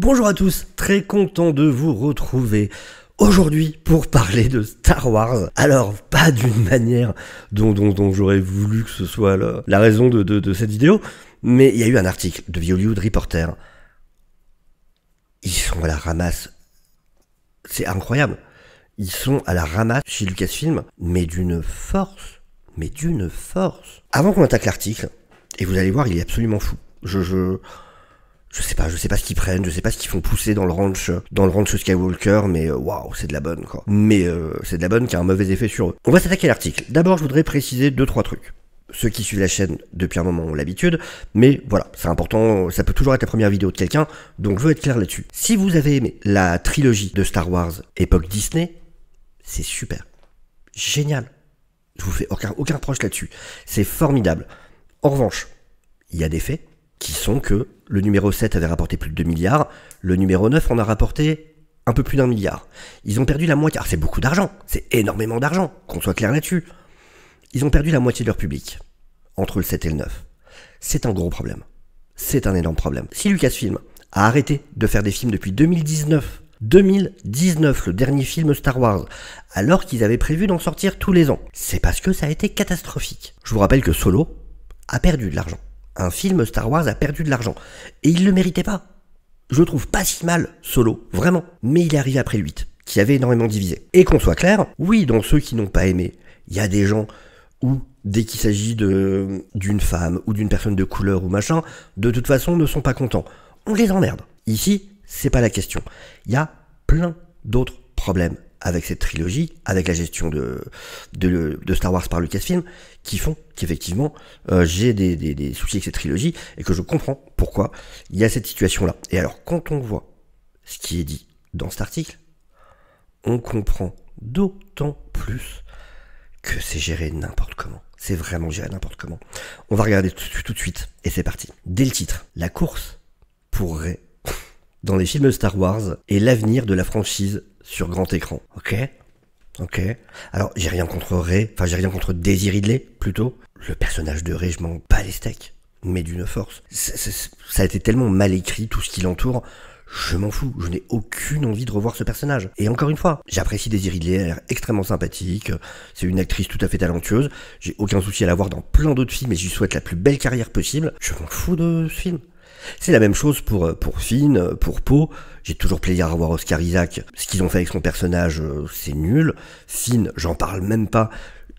Bonjour à tous, très content de vous retrouver aujourd'hui pour parler de Star Wars. Alors, pas d'une manière dont j'aurais voulu que ce soit la raison de cette vidéo, mais il y a eu un article de The Hollywood Reporter. Ils sont à la ramasse. C'est incroyable. Ils sont à la ramasse chez Lucasfilm, mais d'une force. Avant qu'on attaque l'article, et vous allez voir, il est absolument fou. Je sais pas ce qu'ils prennent, je sais pas ce qu'ils font pousser dans le ranch Skywalker, mais waouh, c'est de la bonne quoi. Mais c'est de la bonne qui a un mauvais effet sur eux. On va s'attaquer à l'article. D'abord, je voudrais préciser 2-3 trucs. Ceux qui suivent la chaîne depuis un moment ont l'habitude, mais voilà, c'est important, ça peut toujours être la première vidéo de quelqu'un, donc je veux être clair là-dessus. Si vous avez aimé la trilogie de Star Wars époque Disney, c'est super. Génial. Je vous fais aucun reproche là-dessus. C'est formidable. En revanche, il y a des faits qui sont que le numéro 7 avait rapporté plus de 2 milliards, le numéro 9 en a rapporté un peu plus d'1 milliard. Ils ont perdu la moitié. Alors c'est beaucoup d'argent, c'est énormément d'argent, qu'on soit clair là-dessus. Ils ont perdu la moitié de leur public, entre le 7 et le 9. C'est un gros problème. C'est un énorme problème. Si Lucasfilm a arrêté de faire des films depuis 2019, le dernier film Star Wars, alors qu'ils avaient prévu d'en sortir tous les ans, c'est parce que ça a été catastrophique. Je vous rappelle que Solo a perdu de l'argent. Un film Star Wars a perdu de l'argent. Et il le méritait pas. Je le trouve pas si mal, Solo, vraiment. Mais il est arrivé après le 8, qui avait énormément divisé. Et qu'on soit clair, oui, dans ceux qui n'ont pas aimé, il y a des gens où, dès qu'il s'agit d'une femme ou d'une personne de couleur ou machin, de toute façon ne sont pas contents. On les emmerde. Ici, c'est pas la question. Il y a plein d'autres problèmes avec cette trilogie, avec la gestion de Star Wars par Lucasfilm, qui font qu'effectivement j'ai des soucis avec cette trilogie et que je comprends pourquoi il y a cette situation-là. Et alors, quand on voit ce qui est dit dans cet article, on comprend d'autant plus que c'est géré n'importe comment. C'est vraiment géré n'importe comment. On va regarder tout de suite, et c'est parti. Dès le titre, la course pour Rey dans les films Star Wars est l'avenir de la franchise sur grand écran. Ok. Alors, j'ai rien contre Rey, j'ai rien contre Daisy Ridley, plutôt. Le personnage de Rey, je m'en bats les steaks, mais d'une force. Ça a été tellement mal écrit, tout ce qui l'entoure, je m'en fous. Je n'ai aucune envie de revoir ce personnage. Et encore une fois, j'apprécie Daisy Ridley, elle a l'air extrêmement sympathique, c'est une actrice tout à fait talentueuse, j'ai aucun souci à la voir dans plein d'autres films et je lui souhaite la plus belle carrière possible. Je m'en fous de ce film. C'est la même chose pour Finn, pour Poe. J'ai toujours plaisir à revoir Oscar Isaac. Ce qu'ils ont fait avec son personnage, c'est nul. Finn, j'en parle même pas.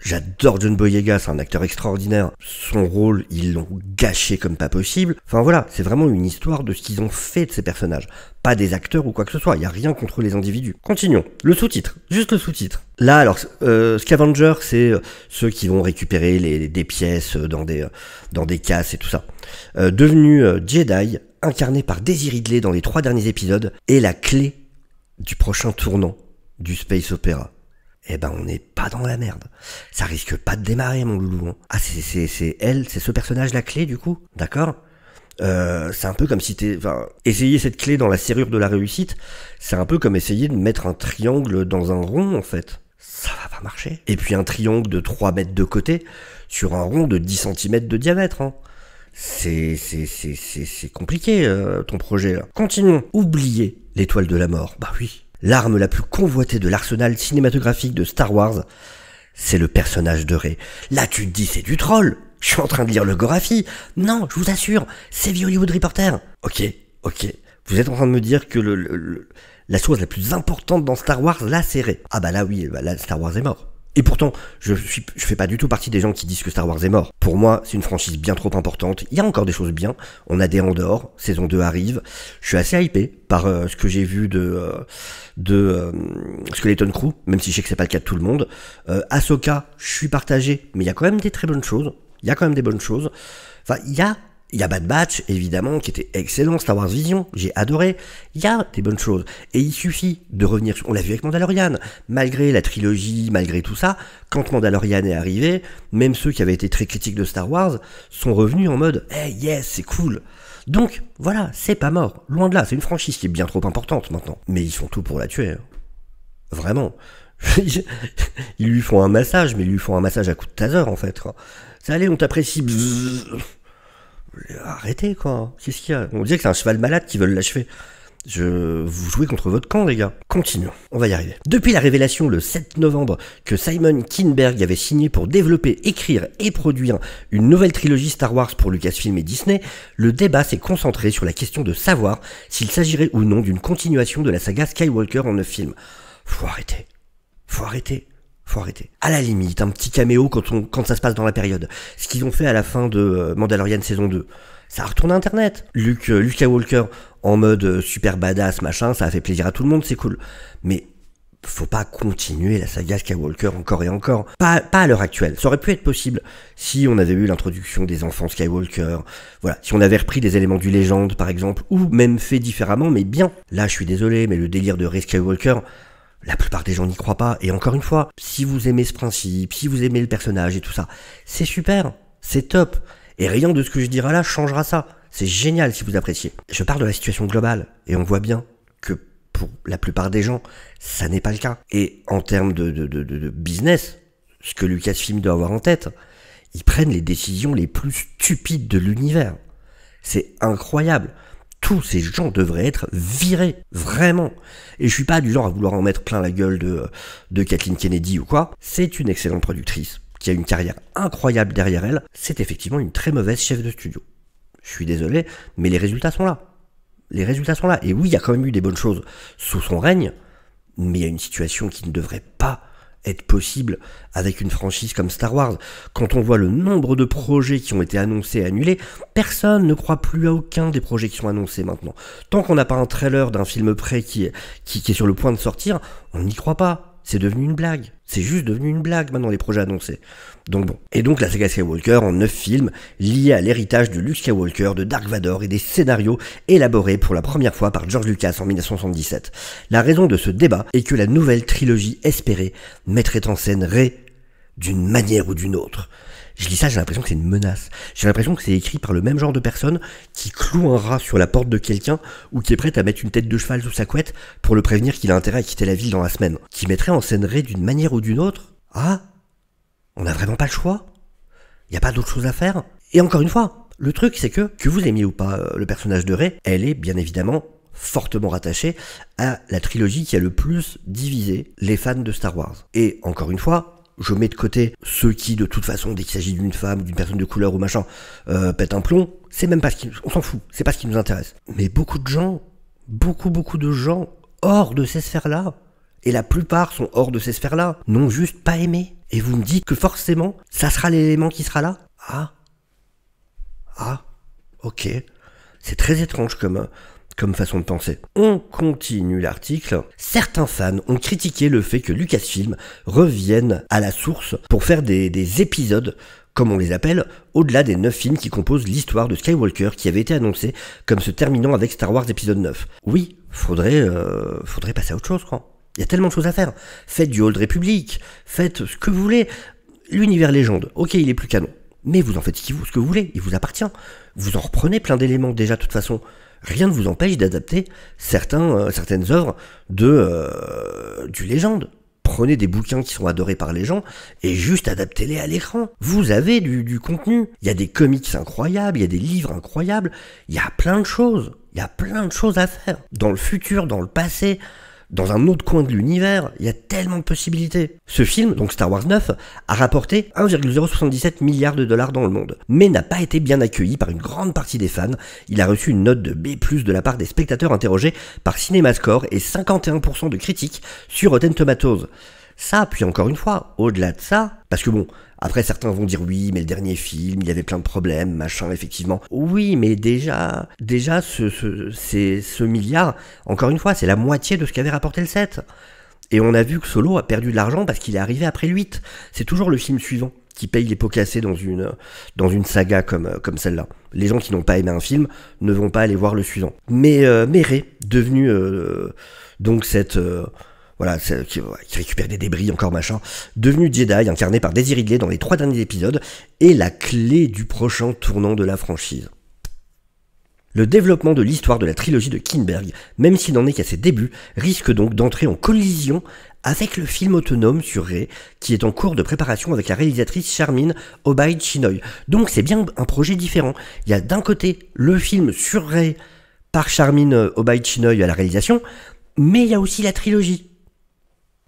J'adore John Boyega, c'est un acteur extraordinaire. Son rôle, ils l'ont gâché comme pas possible. Enfin voilà, c'est vraiment une histoire de ce qu'ils ont fait de ces personnages. Pas des acteurs ou quoi que ce soit, il n'y a rien contre les individus. Continuons. Le sous-titre, juste le sous-titre. Là, alors, Scavenger, c'est ceux qui vont récupérer des pièces dans des casses et tout ça. Devenu Jedi, incarné par Daisy Ridley dans les 3 derniers épisodes, est la clé du prochain tournant du space opéra. Eh ben, on n'est pas dans la merde. Ça risque pas de démarrer, mon loulou. Hein. Ah, c'est ce personnage la clé, du coup? D'accord? C'est un peu comme si essayer cette clé dans la serrure de la réussite, c'est un peu comme essayer de mettre un triangle dans un rond, en fait. Ça va pas marcher. Et puis un triangle de 3 mètres de côté, sur un rond de 10 cm de diamètre, hein. C'est compliqué, ton projet, là. Continuons. Oubliez l'étoile de la mort. Bah oui. L'arme la plus convoitée de l'arsenal cinématographique de Star Wars, c'est le personnage de Rey. Là, tu te dis, c'est du troll. Je suis en train de lire le Gorafi. Non, je vous assure, c'est The Hollywood Reporter. Ok. Vous êtes en train de me dire que la chose la plus importante dans Star Wars, là, c'est Rey. Ah bah là, oui, là, Star Wars est mort. Et pourtant, je fais pas du tout partie des gens qui disent que Star Wars est mort. Pour moi, c'est une franchise bien trop importante. Il y a encore des choses bien. On a des Andor, saison 2 arrive. Je suis assez hypé par ce que j'ai vu de Skeleton Crew, même si je sais que c'est pas le cas de tout le monde. Ahsoka, je suis partagé, mais il y a quand même des très bonnes choses. Enfin, il y a Bad Batch, évidemment, qui était excellent, Star Wars Vision, j'ai adoré, il y a des bonnes choses. Et il suffit de revenir, on l'a vu avec Mandalorian, malgré la trilogie, malgré tout ça, quand Mandalorian est arrivé, même ceux qui avaient été très critiques de Star Wars sont revenus en mode « Hey, yes, c'est cool !» Donc, voilà, c'est pas mort, loin de là, c'est une franchise qui est bien trop importante maintenant. Mais ils font tout pour la tuer, hein. Vraiment. Ils lui font un massage, mais ils lui font un massage à coup de taser, en fait. Ça allait, on t'apprécie... Arrêtez, quoi. Qu'est-ce qu'il y a? On dirait que c'est un cheval malade qui veulent l'achever. Vous jouez contre votre camp, les gars. Continuons, on va y arriver. Depuis la révélation le 7 novembre que Simon Kinberg avait signé pour développer, écrire et produire une nouvelle trilogie Star Wars pour Lucasfilm et Disney, le débat s'est concentré sur la question de savoir s'il s'agirait ou non d'une continuation de la saga Skywalker en 9 films. Faut arrêter. À la limite, un petit caméo quand ça se passe dans la période. Ce qu'ils ont fait à la fin de Mandalorian saison 2. Ça a retourné Internet. Luke Skywalker en mode super badass, machin, ça a fait plaisir à tout le monde, c'est cool. Mais faut pas continuer la saga Skywalker encore et encore. Pas à l'heure actuelle. Ça aurait pu être possible si on avait eu l'introduction des enfants Skywalker. Voilà, si on avait repris des éléments du Légende, par exemple, ou même fait différemment, mais bien. Là, je suis désolé, mais le délire de Rey Skywalker, la plupart des gens n'y croient pas. Et encore une fois, si vous aimez ce principe, si vous aimez le personnage et tout ça, c'est super, c'est top. Et rien de ce que je dirai là changera ça. C'est génial si vous appréciez. Je parle de la situation globale, et on voit bien que pour la plupart des gens, ça n'est pas le cas. Et en termes de business, ce que Lucasfilm doit avoir en tête, ils prennent les décisions les plus stupides de l'univers. C'est incroyable. Tous ces gens devraient être virés, vraiment. Et je suis pas du genre à vouloir en mettre plein la gueule de Kathleen Kennedy ou quoi. C'est une excellente productrice qui a une carrière incroyable derrière elle. C'est effectivement une très mauvaise chef de studio. Je suis désolé, mais les résultats sont là. Les résultats sont là. Et oui, il y a quand même eu des bonnes choses sous son règne, mais il y a une situation qui ne devrait pas être possible avec une franchise comme Star Wars. Quand on voit le nombre de projets qui ont été annoncés et annulés, personne ne croit plus à aucun des projets qui sont annoncés maintenant. Tant qu'on n'a pas un trailer d'un film prêt qui est sur le point de sortir, on n'y croit pas. C'est devenu une blague. C'est juste devenu une blague maintenant les projets annoncés. Donc bon. Et donc la saga Skywalker en 9 films liés à l'héritage de Luke Skywalker, de Dark Vador et des scénarios élaborés pour la première fois par George Lucas en 1977. La raison de ce débat est que la nouvelle trilogie espérée mettrait en scène Rey d'une manière ou d'une autre. Je lis ça, j'ai l'impression que c'est une menace. J'ai l'impression que c'est écrit par le même genre de personne qui cloue un rat sur la porte de quelqu'un ou qui est prête à mettre une tête de cheval sous sa couette pour le prévenir qu'il a intérêt à quitter la ville dans la semaine. Qui mettrait en scène Rey d'une manière ou d'une autre. Ah, on n'a vraiment pas le choix. Il n'y a pas d'autre chose à faire. Et encore une fois, le truc c'est que vous aimiez ou pas le personnage de Rey, elle est bien évidemment fortement rattachée à la trilogie qui a le plus divisé les fans de Star Wars. Et encore une fois, je mets de côté ceux qui, de toute façon, dès qu'il s'agit d'une femme, d'une personne de couleur ou machin, pètent un plomb, c'est même pas ce qui... On s'en fout, c'est pas ce qui nous intéresse. Mais beaucoup de gens, beaucoup de gens, hors de ces sphères-là, et la plupart sont hors de ces sphères-là, n'ont juste pas aimé. Et vous me dites que forcément, ça sera l'élément qui sera là ? Ah, ok. C'est très étrange comme façon de penser. On continue l'article. Certains fans ont critiqué le fait que Lucasfilm revienne à la source pour faire des épisodes, comme on les appelle, au-delà des 9 films qui composent l'histoire de Skywalker qui avait été annoncé comme se terminant avec Star Wars épisode 9. Oui, faudrait passer à autre chose, quoi. Il y a tellement de choses à faire. Faites du Old Republic, faites ce que vous voulez. L'univers légende, ok, il est plus canon. Mais vous en faites ce que vous voulez, il vous appartient. Vous en reprenez plein d'éléments déjà, de toute façon. Rien ne vous empêche d'adapter certaines œuvres du Légende. Prenez des bouquins qui sont adorés par les gens et juste adaptez-les à l'écran. Vous avez du contenu. Il y a des comics incroyables, il y a des livres incroyables, il y a plein de choses. Il y a plein de choses à faire. Dans le futur, dans le passé, dans un autre coin de l'univers, il y a tellement de possibilités. Ce film, donc Star Wars 9, a rapporté 1,077 milliards de dollars dans le monde, mais n'a pas été bien accueilli par une grande partie des fans. Il a reçu une note de B+, de la part des spectateurs interrogés par CinemaScore et 51% de critiques sur Rotten Tomatoes. Ça, puis encore une fois, au-delà de ça, parce que bon, après certains vont dire oui, mais le dernier film, il y avait plein de problèmes, machin, effectivement. Oui, mais déjà, ce milliard, encore une fois, c'est la moitié de ce qu'avait rapporté le 7. Et on a vu que Solo a perdu de l'argent parce qu'il est arrivé après le 8. C'est toujours le film suivant qui paye les pots cassés dans une saga comme celle-là. Les gens qui n'ont pas aimé un film ne vont pas aller voir le suivant. Mais Rey, devenu donc cette... Voilà, qui récupère des débris, encore machin, devenu Jedi, incarné par Daisy Ridley dans les 3 derniers épisodes, est la clé du prochain tournant de la franchise. Le développement de l'histoire de la trilogie de Kinberg, même s'il n'en est qu'à ses débuts, risque donc d'entrer en collision avec le film autonome sur Rey, qui est en cours de préparation avec la réalisatrice Charmin Obaid Chinoy. Donc c'est bien un projet différent. Il y a d'un côté le film sur Rey, par Charmin Obaid-Chinoy à la réalisation, mais il y a aussi la trilogie.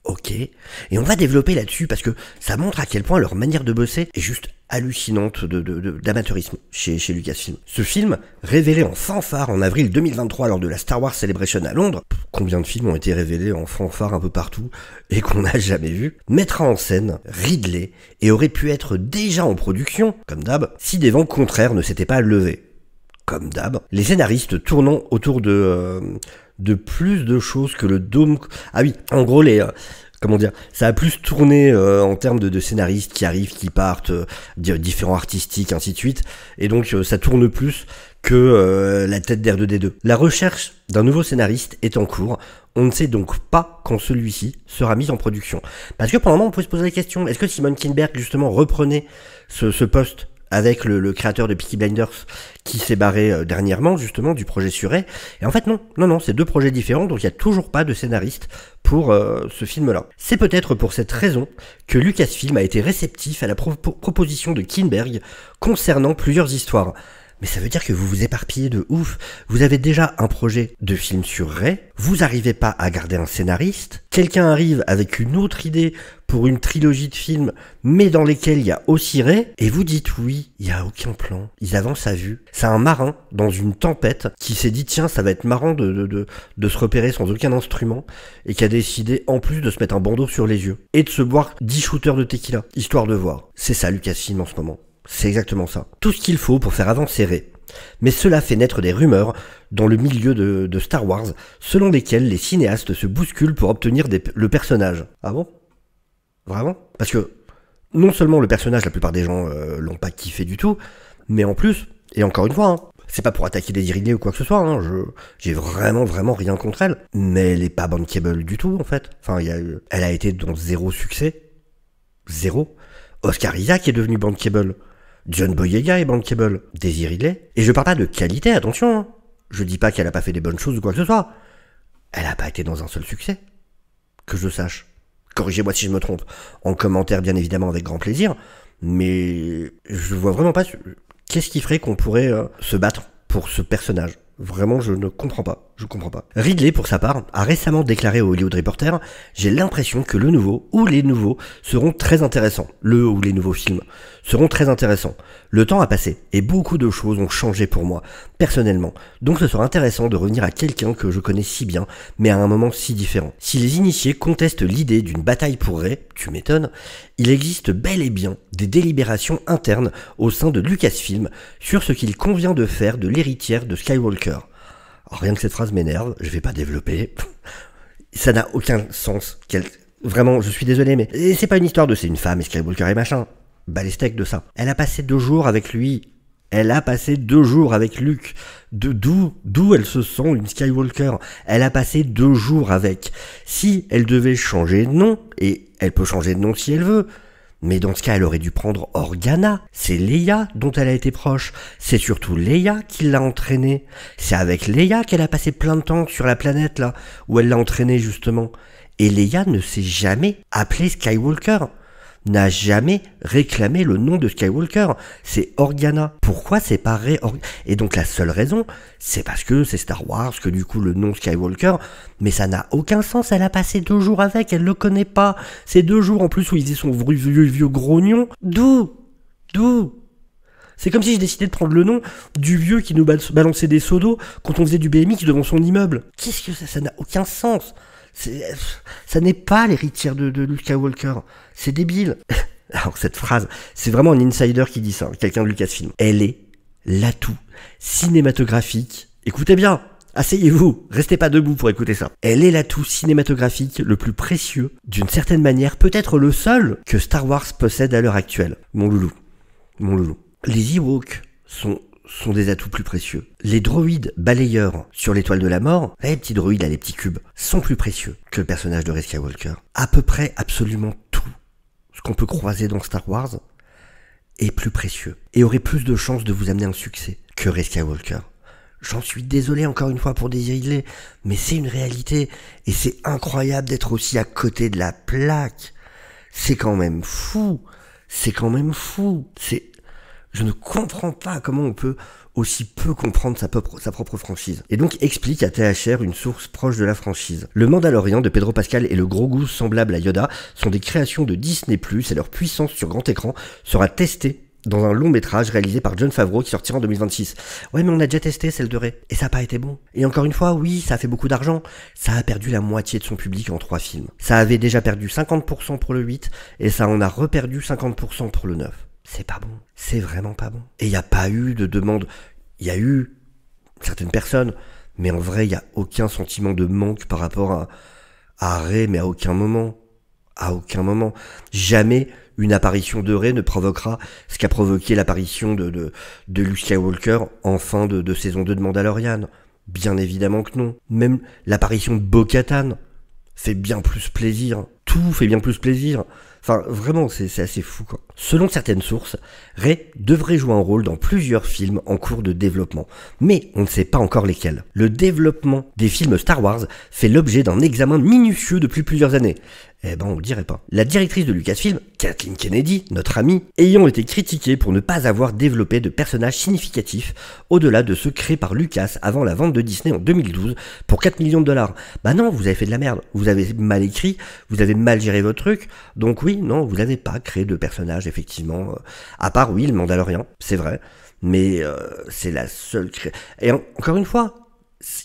Ok, et on va développer là-dessus parce que ça montre à quel point leur manière de bosser est juste hallucinante d'amateurisme chez Lucasfilm. Ce film, révélé en fanfare en avril 2023 lors de la Star Wars Celebration à Londres, combien de films ont été révélés en fanfare un peu partout et qu'on n'a jamais vu, mettra en scène Ridley et aurait pu être déjà en production, comme d'hab, si des vents contraires ne s'étaient pas levés. Comme d'hab, les scénaristes tournant autour de plus de choses que le dôme. Ah oui, en gros, ça a plus tourné en termes de scénaristes qui arrivent, qui partent, différents artistiques, ainsi de suite. Et donc, ça tourne plus que la tête d'R2D2. La recherche d'un nouveau scénariste est en cours. On ne sait donc pas quand celui-ci sera mis en production. Parce que pour le moment, on peut se poser la question, est-ce que Simon Kinberg, justement, reprenait ce poste avec le créateur de Peaky Blinders qui s'est barré dernièrement justement du projet Surrey. Et en fait non, c'est deux projets différents, donc il n'y a toujours pas de scénariste pour ce film-là. C'est peut-être pour cette raison que Lucasfilm a été réceptif à la proposition de Kinberg concernant plusieurs histoires. Mais ça veut dire que vous vous éparpillez de ouf. Vous avez déjà un projet de film sur Rey, vous n'arrivez pas à garder un scénariste, quelqu'un arrive avec une autre idée pour une trilogie de films, mais dans lesquels il y a aussi Rey, et vous dites oui, il n'y a aucun plan. Ils avancent à vue. C'est un marin dans une tempête qui s'est dit tiens, ça va être marrant de se repérer sans aucun instrument, et qui a décidé en plus de se mettre un bandeau sur les yeux, et de se boire 10 shooters de tequila, histoire de voir. C'est ça Lucasfilm en ce moment. C'est exactement ça. Tout ce qu'il faut pour faire avancer Rey. Mais cela fait naître des rumeurs dans le milieu de Star Wars, selon lesquelles les cinéastes se bousculent pour obtenir le personnage. Ah bon ? Vraiment ? Parce que non seulement le personnage, la plupart des gens l'ont pas kiffé du tout, mais en plus, et encore une fois, hein, c'est pas pour attaquer Daisy Ridley ou quoi que ce soit, hein, j'ai vraiment rien contre elle, mais elle est pas bankable du tout en fait. Enfin, elle a été dans zéro succès. Zéro. Oscar Isaac est devenu bankable. John Boyega est bankable, Daisy Ridley. Et je parle pas de qualité, attention. Hein. Je dis pas qu'elle a pas fait des bonnes choses ou quoi que ce soit. Elle a pas été dans un seul succès. Que je sache. Corrigez-moi si je me trompe. En commentaire, bien évidemment, avec grand plaisir. Mais je vois vraiment pas qu'est-ce qui ferait qu'on pourrait se battre pour ce personnage. Vraiment, je ne comprends pas. Je comprends pas. Ridley, pour sa part, a récemment déclaré au Hollywood Reporter « J'ai l'impression que le nouveau ou les nouveaux seront très intéressants. Le ou les nouveaux films seront très intéressants. Le temps a passé et beaucoup de choses ont changé pour moi, personnellement. Donc ce sera intéressant de revenir à quelqu'un que je connais si bien, mais à un moment si différent. Si les initiés contestent l'idée d'une bataille pour Rey, tu m'étonnes, il existe bel et bien des délibérations internes au sein de Lucasfilm sur ce qu'il convient de faire de l'héritière de Skywalker. » Rien que cette phrase m'énerve, je vais pas développer. Ça n'a aucun sens. Vraiment, je suis désolé, mais c'est pas une histoire de c'est une femme et Skywalker et machin. Bah les steaks de ça. Elle a passé 2 jours avec lui. Elle a passé 2 jours avec Luke. D'où elle se sent une Skywalker. Elle a passé 2 jours avec. Si elle devait changer de nom, et elle peut changer de nom si elle veut, mais dans ce cas, elle aurait dû prendre Organa. C'est Leia dont elle a été proche. C'est surtout Leia qui l'a entraînée. C'est avec Leia qu'elle a passé plein de temps sur la planète, là, où elle l'a entraînée, justement. Et Leia ne s'est jamais appelée Skywalker. N'a jamais réclamé le nom de Skywalker. C'est Organa. Pourquoi c'est pas Rey Organa ? Et donc la seule raison, c'est parce que c'est Star Wars, que du coup le nom Skywalker, mais ça n'a aucun sens. Elle a passé 2 jours avec, elle le connaît pas. Ces 2 jours en plus où il faisait son vieux grognon. D'où C'est comme si je décidais de prendre le nom du vieux qui nous balançait des seaux d'eau quand on faisait du BMX devant son immeuble. Qu'est-ce que ça n'a aucun sens. Ça n'est pas l'héritière de Luke Skywalker. C'est débile. Alors cette phrase, c'est vraiment un insider qui dit ça, quelqu'un de Lucasfilm. Elle est l'atout cinématographique. Écoutez bien, asseyez-vous, restez pas debout pour écouter ça. Elle est l'atout cinématographique le plus précieux, d'une certaine manière, peut-être le seul que Star Wars possède à l'heure actuelle. Mon loulou. Les Ewoks sont des atouts plus précieux. Les droïdes balayeurs sur l'étoile de la mort, les petits droïdes, les petits cubes, sont plus précieux que le personnage de Rey Skywalker. À peu près absolument tout ce qu'on peut croiser dans Star Wars est plus précieux et aurait plus de chances de vous amener un succès que Rey Skywalker. J'en suis désolé encore une fois pour Daisy Ridley, mais c'est une réalité et c'est incroyable d'être aussi à côté de la plaque. C'est quand même fou. Je ne comprends pas comment on peut aussi peu comprendre sa propre franchise. Et donc explique à THR une source proche de la franchise. Le Mandalorian de Pedro Pascal et le Grogu semblable à Yoda sont des créations de Disney+, et leur puissance sur grand écran sera testée dans un long métrage réalisé par Jon Favreau qui sortira en 2026. Ouais, mais on a déjà testé celle de Rey, et ça n'a pas été bon. Et encore une fois, oui, ça a fait beaucoup d'argent. Ça a perdu la moitié de son public en 3 films. Ça avait déjà perdu 50% pour le 8, et ça en a reperdu 50% pour le 9. C'est pas bon. C'est vraiment pas bon. Et il n'y a pas eu de demande. Il y a eu certaines personnes, mais en vrai, il n'y a aucun sentiment de manque par rapport à Rey, mais à aucun moment. À aucun moment. Jamais une apparition de Rey ne provoquera ce qu'a provoqué l'apparition de Luke Skywalker en fin de saison 2 de Mandalorian. Bien évidemment que non. Même l'apparition de Bo-Katan fait bien plus plaisir. Tout fait bien plus plaisir. Enfin, vraiment, c'est assez fou, quoi. Selon certaines sources, Rey devrait jouer un rôle dans plusieurs films en cours de développement, mais on ne sait pas encore lesquels. Le développement des films Star Wars fait l'objet d'un examen minutieux depuis plusieurs années. Eh ben, on le dirait pas. La directrice de Lucasfilm, Kathleen Kennedy, notre amie, ayant été critiquée pour ne pas avoir développé de personnages significatifs au-delà de ceux créés par Lucas avant la vente de Disney en 2012 pour 4 millions de dollars. Bah non, vous avez fait de la merde. Vous avez mal écrit, vous avez mal géré votre truc. Donc oui, non, vous n'avez pas créé de personnages, effectivement. À part, oui, le Mandalorian, c'est vrai. Mais c'est la seule Et encore une fois,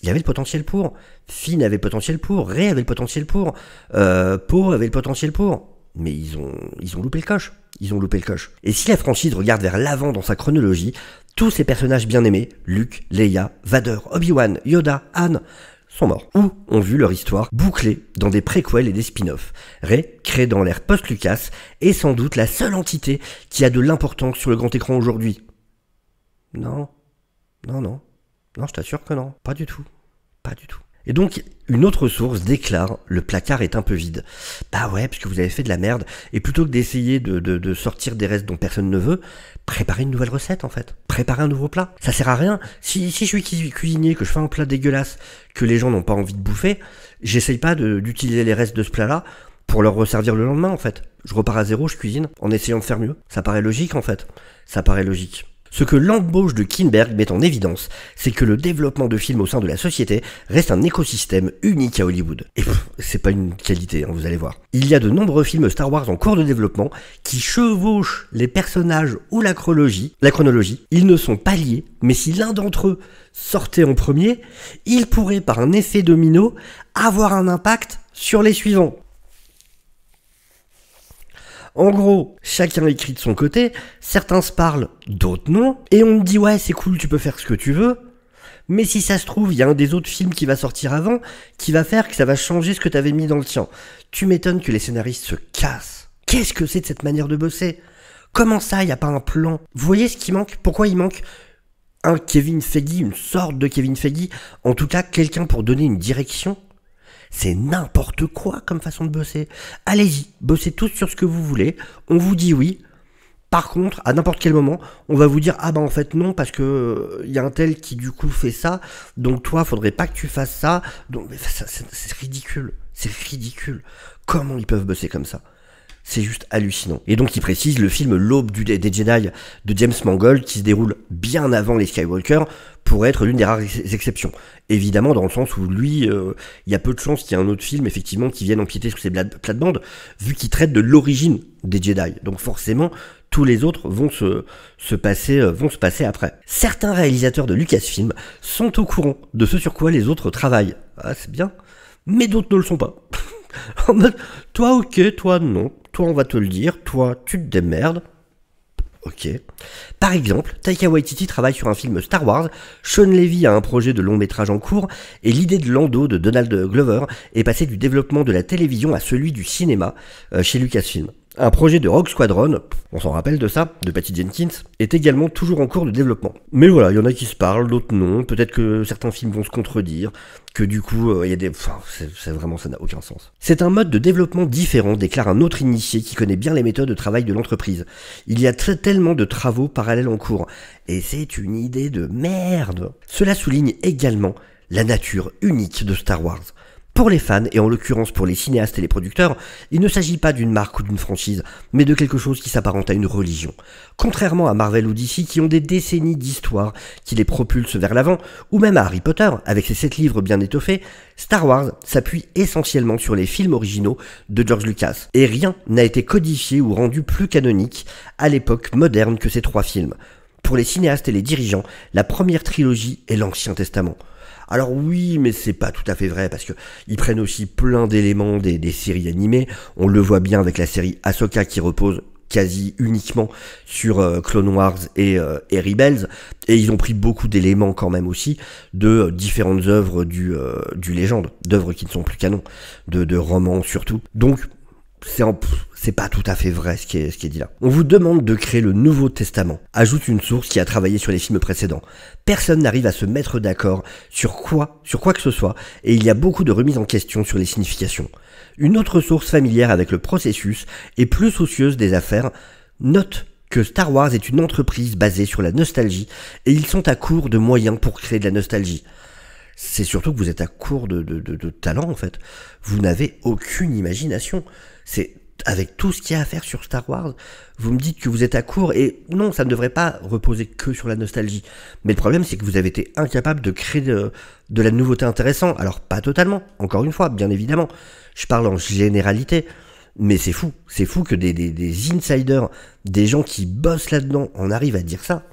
il y avait le potentiel pour. Finn avait le potentiel pour. Rey avait le potentiel pour. Poe avait le potentiel pour. Mais ils ont loupé le coche. Ils ont loupé le coche. Et si la franchise regarde vers l'avant dans sa chronologie, tous ces personnages bien aimés, Luke, Leia, Vader, Obi-Wan, Yoda, Han, sont morts, ou ont vu leur histoire bouclée dans des préquels et des spin-offs. Rey, créé dans l'ère post-Lucas, est sans doute la seule entité qui a de l'importance sur le grand écran aujourd'hui. Non, je t'assure que non, pas du tout. Et donc, une autre source déclare « Le placard est un peu vide ». Bah ouais, puisque vous avez fait de la merde, et plutôt que d'essayer de sortir des restes dont personne ne veut, préparez une nouvelle recette en fait. Préparez un nouveau plat. Ça sert à rien. Si je suis cuisinier, que je fais un plat dégueulasse, que les gens n'ont pas envie de bouffer, j'essaye pas d'utiliser les restes de ce plat-là pour leur resservir le lendemain en fait. Je repars à zéro, je cuisine, en essayant de faire mieux. Ça paraît logique en fait. Ça paraît logique. Ce que l'embauche de Kinberg met en évidence, c'est que le développement de films au sein de la société reste un écosystème unique à Hollywood. Et c'est pas une qualité, hein, vous allez voir. Il y a de nombreux films Star Wars en cours de développement qui chevauchent les personnages ou la chronologie. Ils ne sont pas liés, mais si l'un d'entre eux sortait en premier, il pourrait par un effet domino avoir un impact sur les suivants. En gros, chacun écrit de son côté, certains se parlent, d'autres non, et on me dit ouais c'est cool, tu peux faire ce que tu veux, mais si ça se trouve, il y a un des autres films qui va sortir avant, qui va faire que ça va changer ce que t'avais mis dans le tien. Tu m'étonnes que les scénaristes se cassent. Qu'est-ce que c'est de cette manière de bosser? Comment ça, il n'y a pas un plan? Vous voyez ce qui manque? Pourquoi il manque un Kevin Feige, une sorte de Kevin Feige, en tout cas quelqu'un pour donner une direction? C'est n'importe quoi comme façon de bosser. Allez-y, bossez tous sur ce que vous voulez. On vous dit oui. Par contre, à n'importe quel moment, on va vous dire ah bah en fait non parce que y a un tel qui du coup fait ça. Donc toi, faudrait pas que tu fasses ça. Donc c'est ridicule. C'est ridicule. Comment ils peuvent bosser comme ça? C'est juste hallucinant. Et donc il précise le film L'Aube des Jedi de James Mangold qui se déroule bien avant les Skywalker pourrait être l'une des rares exceptions. Évidemment dans le sens où lui, il y a peu de chances qu'il y ait un autre film effectivement qui vienne empiéter sur ses plates-bandes vu qu'il traite de l'origine des Jedi. Donc forcément tous les autres vont se passer après. Certains réalisateurs de Lucasfilm sont au courant de ce sur quoi les autres travaillent. Ah c'est bien. Mais d'autres ne le sont pas. En mode, toi ok, toi non, toi on va te le dire, toi tu te démerdes. Ok. Par exemple, Taika Waititi travaille sur un film Star Wars, Sean Levy a un projet de long métrage en cours, et l'idée de Lando de Donald Glover est passée du développement de la télévision à celui du cinéma chez Lucasfilm. Un projet de Rogue Squadron, on s'en rappelle de ça, de Patty Jenkins, est également toujours en cours de développement. Mais voilà, il y en a qui se parlent, d'autres non, peut-être que certains films vont se contredire, que du coup, il y a des... Enfin, c'est vraiment, ça n'a aucun sens. C'est un mode de développement différent, déclare un autre initié qui connaît bien les méthodes de travail de l'entreprise. Il y a tellement de travaux parallèles en cours, et c'est une idée de merde. Cela souligne également la nature unique de Star Wars. Pour les fans, et en l'occurrence pour les cinéastes et les producteurs, il ne s'agit pas d'une marque ou d'une franchise, mais de quelque chose qui s'apparente à une religion. Contrairement à Marvel ou DC qui ont des décennies d'histoire qui les propulsent vers l'avant, ou même à Harry Potter, avec ses 7 livres bien étoffés, Star Wars s'appuie essentiellement sur les films originaux de George Lucas, et rien n'a été codifié ou rendu plus canonique à l'époque moderne que ces 3 films. Pour les cinéastes et les dirigeants, la première trilogie est l'Ancien Testament. Alors oui, mais c'est pas tout à fait vrai, parce que ils prennent aussi plein d'éléments des séries animées. On le voit bien avec la série Ahsoka qui repose quasi uniquement sur Clone Wars et Rebels, et ils ont pris beaucoup d'éléments quand même aussi de différentes œuvres du Légende, d'œuvres qui ne sont plus canon, de romans surtout. Donc c'est pas tout à fait vrai ce qui est dit là. On vous demande de créer le Nouveau Testament, ajoute une source qui a travaillé sur les films précédents. Personne n'arrive à se mettre d'accord sur quoi que ce soit, et il y a beaucoup de remises en question sur les significations. Une autre source familière avec le processus et plus soucieuse des affaires note que Star Wars est une entreprise basée sur la nostalgie, et ils sont à court de moyens pour créer de la nostalgie. C'est surtout que vous êtes à court de talent en fait. Vous n'avez aucune imagination. C'est avec tout ce qu'il y a à faire sur Star Wars, vous me dites que vous êtes à court, et non, ça ne devrait pas reposer que sur la nostalgie. Mais le problème, c'est que vous avez été incapable de créer de la nouveauté intéressante. Alors, pas totalement, encore une fois, bien évidemment. Je parle en généralité, mais c'est fou que des insiders, des gens qui bossent là-dedans, en arrivent à dire ça.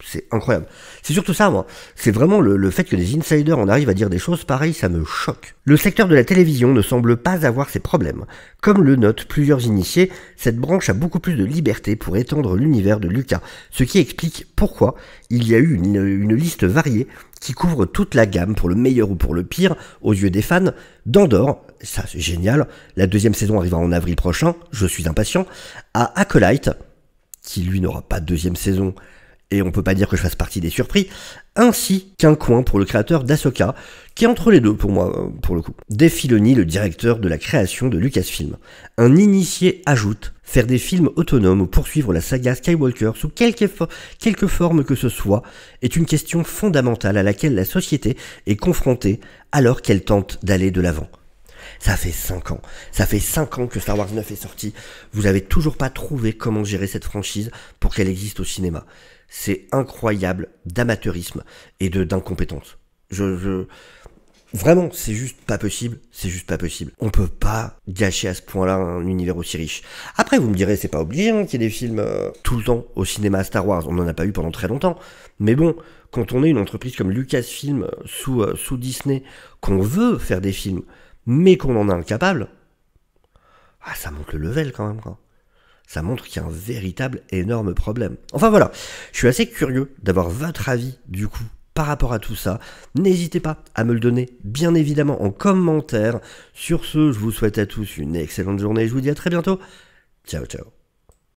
C'est incroyable. C'est surtout ça, moi. C'est vraiment le fait que des insiders en arrivent à dire des choses pareilles, ça me choque. Le secteur de la télévision ne semble pas avoir ses problèmes. Comme le notent plusieurs initiés, cette branche a beaucoup plus de liberté pour étendre l'univers de Lucas, ce qui explique pourquoi il y a eu une liste variée qui couvre toute la gamme, pour le meilleur ou pour le pire, aux yeux des fans, d'Andor, ça c'est génial, la 2e saison arrivera en avril prochain, je suis impatient, à Acolyte, qui lui n'aura pas de 2e saison, et on peut pas dire que je fasse partie des surpris, ainsi qu'un coin pour le créateur d'Ahsoka, qui est entre les deux pour moi, pour le coup. Dave Filoni, le directeur de la création de Lucasfilm. Un initié ajoute, faire des films autonomes ou poursuivre la saga Skywalker sous quelque forme que ce soit, est une question fondamentale à laquelle la société est confrontée alors qu'elle tente d'aller de l'avant. Ça fait 5 ans. Ça fait 5 ans que Star Wars 9 est sorti. Vous avez toujours pas trouvé comment gérer cette franchise pour qu'elle existe au cinéma. C'est incroyable d'amateurisme et d'incompétence. Vraiment, c'est juste pas possible. C'est juste pas possible. On peut pas gâcher à ce point-là un univers aussi riche. Après, vous me direz, c'est pas obligé qu'il y ait des films tout le temps au cinéma Star Wars. On en a pas eu pendant très longtemps. Mais bon, quand on est une entreprise comme Lucasfilm sous Disney, qu'on veut faire des films, mais qu'on en est incapable, ça monte le level quand même, quoi. Ça montre qu'il y a un véritable énorme problème. Enfin voilà, je suis assez curieux d'avoir votre avis du coup par rapport à tout ça. N'hésitez pas à me le donner bien évidemment en commentaire. Sur ce, je vous souhaite à tous une excellente journée et je vous dis à très bientôt. Ciao ciao.